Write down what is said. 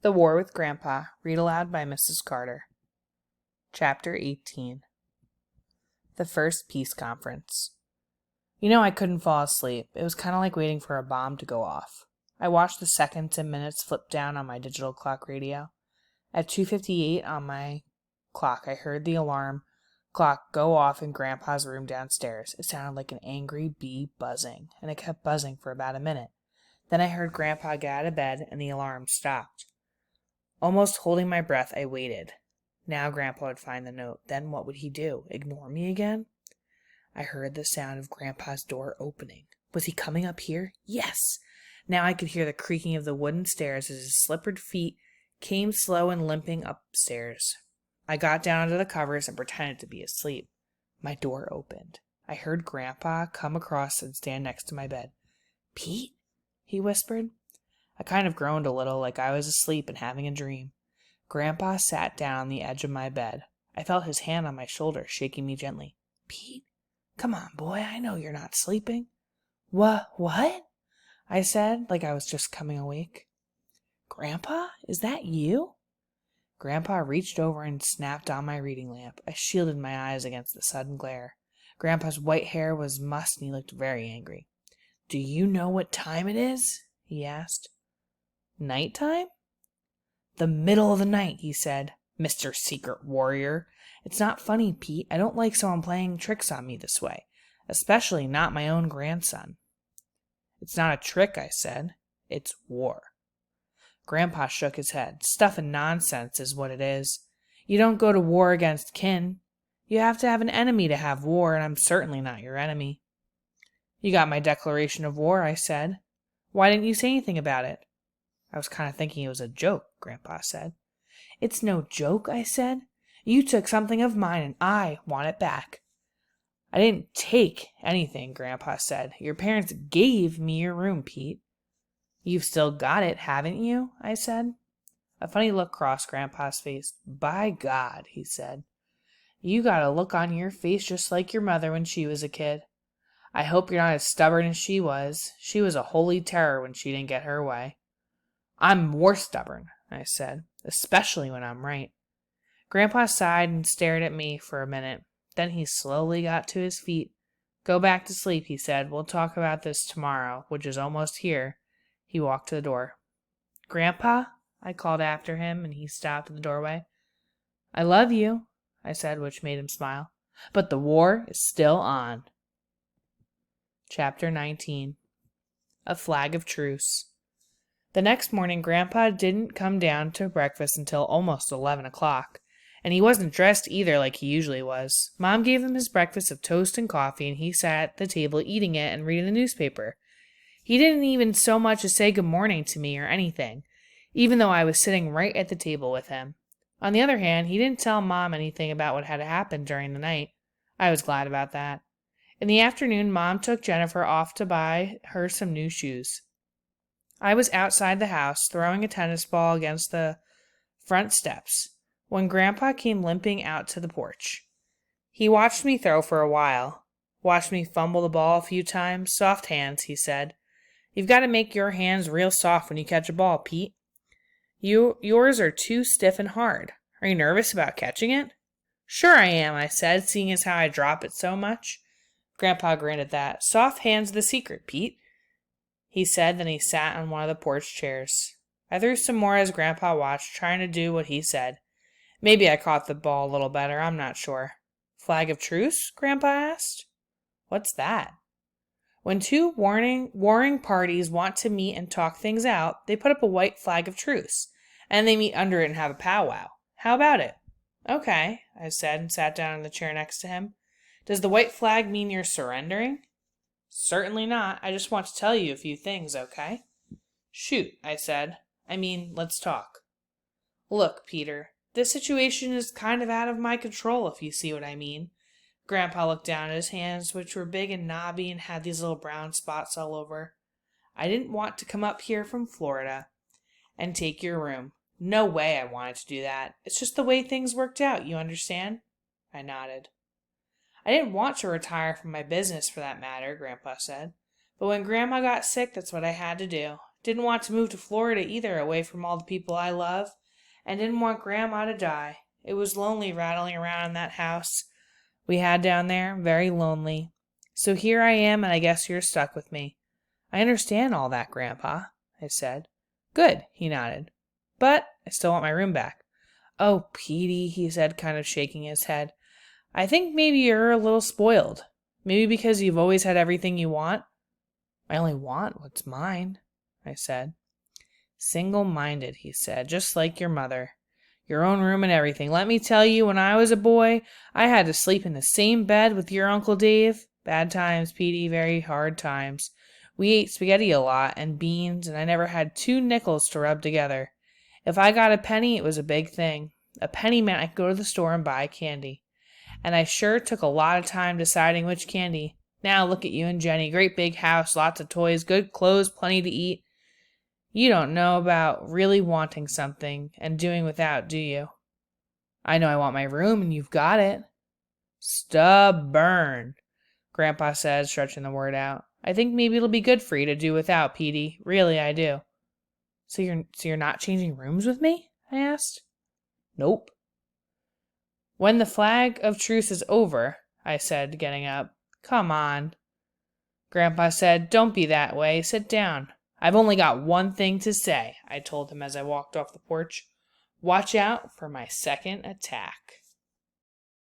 The War with Grandpa, read aloud by Mrs. Carter. Chapter 18. The First Peace Conference. I couldn't fall asleep. It was kind of like waiting for a bomb to go off. I watched the seconds and minutes flip down on my digital clock radio. At 2:58 on my clock, I heard the alarm clock go off in Grandpa's room downstairs. It sounded like an angry bee buzzing, and it kept buzzing for about a minute. Then I heard Grandpa get out of bed, and the alarm stopped. Almost holding my breath, I waited. Now Grandpa would find the note. Then what would he do? Ignore me again? I heard the sound of Grandpa's door opening. Was he coming up here? Yes! Now I could hear the creaking of the wooden stairs as his slippered feet came slow and limping upstairs. I got down under the covers and pretended to be asleep. My door opened. I heard Grandpa come across and stand next to my bed. "Pete?" he whispered. I kind of groaned a little, like I was asleep and having a dream. Grandpa sat down on the edge of my bed. I felt his hand on my shoulder, shaking me gently. "Pete, come on, boy, I know you're not sleeping." What? I said, like I was just coming awake. "Grandpa, is that you?" Grandpa reached over and snapped on my reading lamp. I shielded my eyes against the sudden glare. Grandpa's white hair was mussed and he looked very angry. "Do you know what time it is?" he asked. "Nighttime?" "The middle of the night," he said. "Mr. Secret Warrior. It's not funny, Pete. I don't like someone playing tricks on me this way, especially not my own grandson." "It's not a trick," I said. "It's war." Grandpa shook his head. "Stuff and nonsense is what it is. You don't go to war against kin. You have to have an enemy to have war, and I'm certainly not your enemy." "You got my declaration of war," I said. "Why didn't you say anything about it?" "I was kind of thinking it was a joke," Grandpa said. "It's no joke," I said. "You took something of mine, and I want it back." "I didn't take anything," Grandpa said. "Your parents gave me your room, Pete." "You've still got it, haven't you?" I said. A funny look crossed Grandpa's face. "By God," he said. "You got a look on your face just like your mother when she was a kid. I hope you're not as stubborn as she was. She was a holy terror when she didn't get her way." "I'm more stubborn," I said, "especially when I'm right." Grandpa sighed and stared at me for a minute. Then he slowly got to his feet. "Go back to sleep," he said. "We'll talk about this tomorrow, which is almost here." He walked to the door. "Grandpa?" I called after him, and he stopped in the doorway. "I love you," I said, which made him smile. "But the war is still on." Chapter 19. A Flag of Truce. The next morning, Grandpa didn't come down to breakfast until almost 11 o'clock. And he wasn't dressed either like he usually was. Mom gave him his breakfast of toast and coffee, and he sat at the table eating it and reading the newspaper. He didn't even so much as say good morning to me or anything, even though I was sitting right at the table with him. On the other hand, he didn't tell Mom anything about what had happened during the night. I was glad about that. In the afternoon, Mom took Jennifer off to buy her some new shoes. I was outside the house, throwing a tennis ball against the front steps, when Grandpa came limping out to the porch. He watched me throw for a while, watched me fumble the ball a few times. "Soft hands," he said. "You've got to make your hands real soft when you catch a ball, Pete. Yours are too stiff and hard. Are you nervous about catching it?" "Sure I am," I said, seeing as how I drop it so much. Grandpa grinned at that. "Soft hands the secret, Pete," he said. Then he sat on one of the porch chairs. I threw some more as Grandpa watched, trying to do what he said. Maybe I caught the ball a little better, I'm not sure. "Flag of truce?" Grandpa asked. "What's that?" "When two warring parties want to meet and talk things out, they put up a white flag of truce, and they meet under it and have a powwow. How about it?" "Okay," I said, and sat down in the chair next to him. "Does the white flag mean you're surrendering?" "Certainly not. I just want to tell you a few things, okay?" "Shoot," I said. Let's talk." "Look, Peter, this situation is kind of out of my control, if you see what I mean." Grandpa looked down at his hands, which were big and knobby and had these little brown spots all over. "I didn't want to come up here from Florida and take your room. No way I wanted to do that. It's just the way things worked out, you understand?" I nodded. "I didn't want to retire from my business, for that matter," Grandpa said. "But when Grandma got sick, that's what I had to do. Didn't want to move to Florida either, away from all the people I love, and didn't want Grandma to die. It was lonely rattling around in that house we had down there, very lonely. So here I am, and I guess you're stuck with me. I understand all that, Grandpa, I said. Good, he nodded. But I still want my room back. Oh, Petey, he said, kind of shaking his head. I think maybe you're a little spoiled. Maybe because you've always had everything you want. I only want what's mine, I said. Single-minded, he said, just like your mother. Your own room and everything. Let me tell you, when I was a boy, I had to sleep in the same bed with your Uncle Dave. Bad times, Petey, very hard times. We ate spaghetti a lot and beans, and I never had 2 nickels to rub together. If I got a penny, it was a big thing. A penny meant I could go to the store and buy candy. And I sure took a lot of time deciding which candy. Now look at you and Jenny. Great big house, lots of toys, good clothes, plenty to eat. You don't know about really wanting something and doing without, do you? I know I want my room, and you've got it. Stubborn, Grandpa said, stretching the word out. I think maybe it'll be good for you to do without, Petey. Really, I do. So you're not changing rooms with me? I asked. Nope. When the flag of truce is over, I said, getting up. Come on. Grandpa said, don't be that way. Sit down. I've only got one thing to say, I told him as I walked off the porch. Watch out for my second attack.